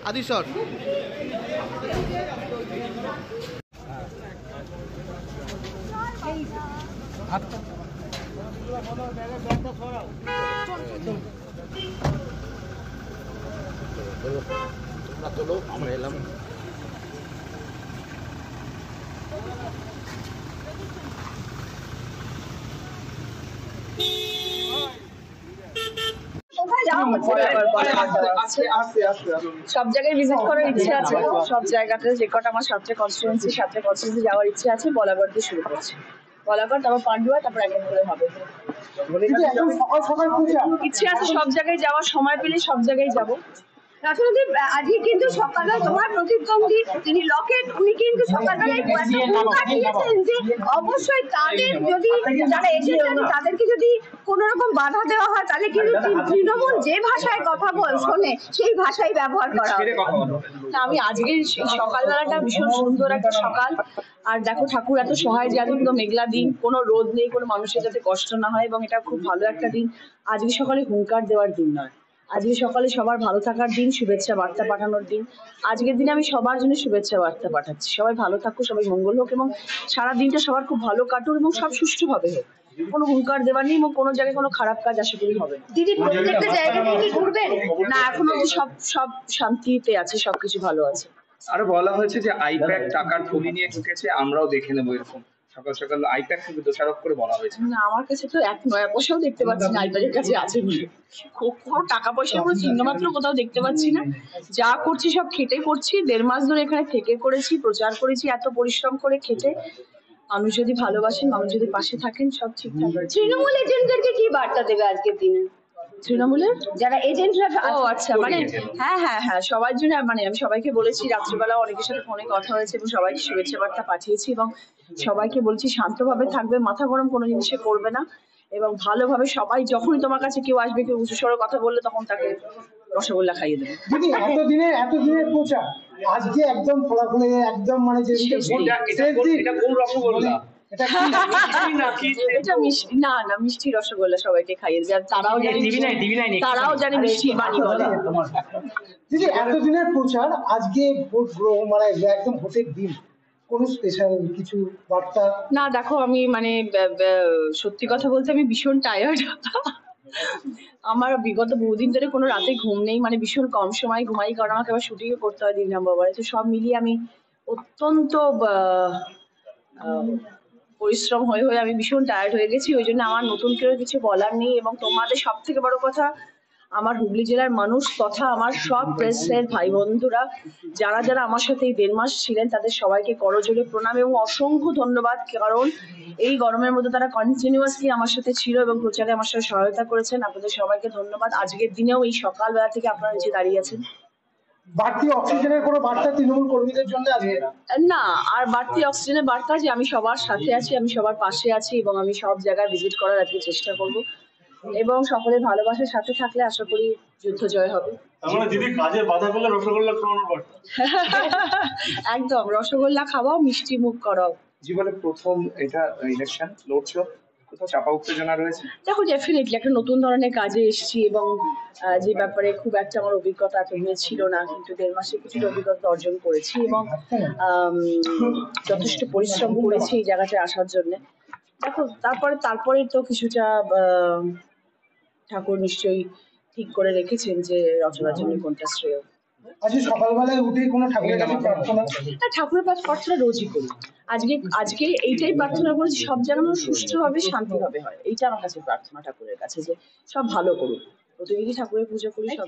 আদিশ্বর তোলো আমরা এলাম। সব জায়গায় ভিজিট করার ইচ্ছে আছে, সব জায়গাতে যে কটা আমার সাতটা কনস্টিটুয়েন্সি যাওয়ার ইচ্ছে আছে। বলাগড় দিয়ে শুরু করছি, বলাগড়, তারপর পান্ডুয়া, তারপর এক এক করে হবে। ইচ্ছে আছে সব জায়গায় যাওয়ার, সময় পেলে সব জায়গায় যাবো। রাষ্ট্রদীপ, আজকে কিন্তু সকালবেলা তোমার প্রতিদ্বন্দ্বী তিনি লকেট, উনি কিন্তু সকালবেলায় দিয়েছেন যে অবশ্যই তাদের যদি যারা এসেছেন তাদেরকে যদি কোন রকম বাধা দেওয়া হয় তাহলে কিন্তু তৃণমূল যে ভাষায় কথা শোনে সেই ভাষাই ব্যবহার করা হবে। আমি আজকে সকালবেলাটা ভীষণ সুন্দর একটা সকাল, আর দেখো ঠাকুর এত সহায় যে আজকে মেঘলা দিন, কোনো রোদ নেই, কোনো মানুষের যাতে কষ্ট না হয়, এবং এটা খুব ভালো একটা দিন। আজকে সকালে হুঙ্কার দেওয়ার দিন নয়, আজকে সকালে সবার ভালো থাকার দিন, শুভেচ্ছা বার্তা পাঠানোর দিন। আজকের দিনে আমি সবার জন্য শুভেচ্ছা বার্তা পাঠাচ্ছি, সবাই ভালো থাকুক, সবাই মঙ্গল হোক, এবং সারা দিনটা সবার খুব ভালো কাটুক, এবং সব সুষ্ঠুভাবে হোক। কোনো হুঙ্কার দেওয়ার নেই, এবং কোনো জায়গায় কোনো খারাপ কাজ আশা করি হবে না। দিদি, প্রত্যেকটা জায়গায় কি ঘুরবেন? না, এখনো সব সব শান্তিতে আছে, সবকিছু ভালো আছে। আরো বলা হয়েছে যে আইপ্যাক টাকার থলি নিয়ে ঢুকেছে, আমরাও দেখে নেবো, এরকম সকাল সকাল আইপ্যাক কিন্তু দোষারোপ করে বলা হয়েছে। না, আমার কাছে তো এক নয়া পয়সাও দেখতে পাচ্ছি না আইপ্যাকের কাছে আছে বলে। কোনো টাকা পয়সার কোনো চিহ্ন মাত্র কোথাও দেখতে পাচ্ছি না। যা করছি সব খেটে করছি, 1.5 মাস ধরে এখানে থেকে করেছি, প্রচার করেছি, এত পরিশ্রম করে খেটে। মানুষ যদি ভালোবাসেন, মানুষ যদি পাশে থাকেন, সব ঠিকঠাক আছে। তৃণমূল এজেন্টদেরকে কি বার্তা দেবে আজকের দিনে? তৃণমূলের যারা এজেন্টরা, ও আচ্ছা, মানে হ্যাঁ সবার জন্য, মানে আমি সবাইকে বলেছি, রাত্রিবেলা অনেকের সাথে ফোনে কথা হয়েছে এবং সবাইকে শুভেচ্ছা বার্তা পাঠিয়েছি, এবং সবাইকে বলছি শান্তভাবে থাকবে, মাথা গরম কোনো জিনিসে করবে না, এবং ভালোভাবে সবাই, যখনই তোমার কাছে কেউ আসবে, কেউ উঁচু স্বরে কথা বললে, তখন তাকে রসগোল্লা খাইয়ে দেবে। দিদি, এতদিনের প্রচার আজকে একদম ফলাফলে একদম মানে যে এটা কোন রসগোল্লা? এটা মিষ্টি না, মিষ্টি রসগোল্লা সবাইকে খাইয়ে দেবে, তারাও জানে মিষ্টি বাণী বলে। দিদি, এতদিনের প্রচার আজকে ভোট মানে একদম ভোটের দিন, কোন স্পেশাল কিছু বার্তা? না দেখো, আমি মানে সত্যি কথা বলতে আমি ভীষণ টায়ার্ড। আমার বিগত বহুদিন ধরে কোনো রাতে ঘুম নেই, মানে ভীষণ কম সময় ঘুমাই, কারণ আমাকে আবার শুটিং করতে হয় 3 নম্বরে। তো সব মিলিয়ে আমি অত্যন্ত পরিশ্রম হয়ে আমি ভীষণ টায়ার্ড হয়ে গেছি। ওই জন্য আমার নতুন করে কিছু বলার নেই, এবং তোমাদের সব থেকে বড় কথা, আমার হুগলি জেলার মানুষ তথা আমার সব প্রেসের ভাই বন্ধুরা যারা যারা আমার সাথে এই 1.5 মাস ছিলেন, তাদের সবাইকে করজোড়ে প্রণাম এবং অসংখ্য ধন্যবাদ, কারণ এই গরমের মধ্যে তারা কন্টিনিউয়াসলি আমার সাথে ছিল এবং প্রচারে আমার সাথে সহায়তা করেছেন। আপনাদের সবাইকে ধন্যবাদ। আজকের দিনেও এই সকালবেলা থেকে আপনারা নিচে দাঁড়িয়ে আছেন। বাড়তি অক্সিজেনের কোনো বার্তা তৃণমূল কর্মীদের জন্য আছে না? আর বাড়তি অক্সিজেনের বার্তা যে আমি সবার সাথে আছি, আমি সবার পাশে আছি, এবং আমি সব জায়গায় ভিজিট করার আজকে চেষ্টা করব, এবং সকলের ভালোবাসার সাথে থাকলে আশা করি যুদ্ধ জয় হবে। একদম রসগোল্লা খাওয়াও, মিষ্টি মুখ করাও। জীবনে প্রথম এটা ইলেকশন লড়ছো, কোথাও চাপা উত্তেজনা রয়েছে? দেখো, ডেফিনেটলি একটা নতুন ধরনের কাজে এসেছি, এবং যে ব্যাপারে খুব একটা আমার অভিজ্ঞতা এতদিনে ছিল না, কিন্তু 1.5 মাসে কিছুটা অভিজ্ঞতা অর্জন করেছি, এবং যথেষ্ট পরিশ্রম করেছি এই জায়গাটায় আসার জন্য। দেখো, তারপরে তো কিছুটা ঠাকুর নিশ্চয়ই ঠিক করে রেখেছেন যে রচনার জন্য কোনটা শ্রেয়। আজকে সকালবেলায় উঠে কোনো ঠাকুরের কাছে প্রার্থনা? ঠাকুরের প্রার্থনা রোজই করি। আজকে এইটাই প্রার্থনা করেছি, সব যেন সুষ্ঠুভাবে শান্তিভাবে হয়, এইটা আমার কাছে প্রার্থনা ঠাকুরের কাছে, যে সব ভালো করুক। প্রতিদিনই ঠাকুরের পুজো করি, সব।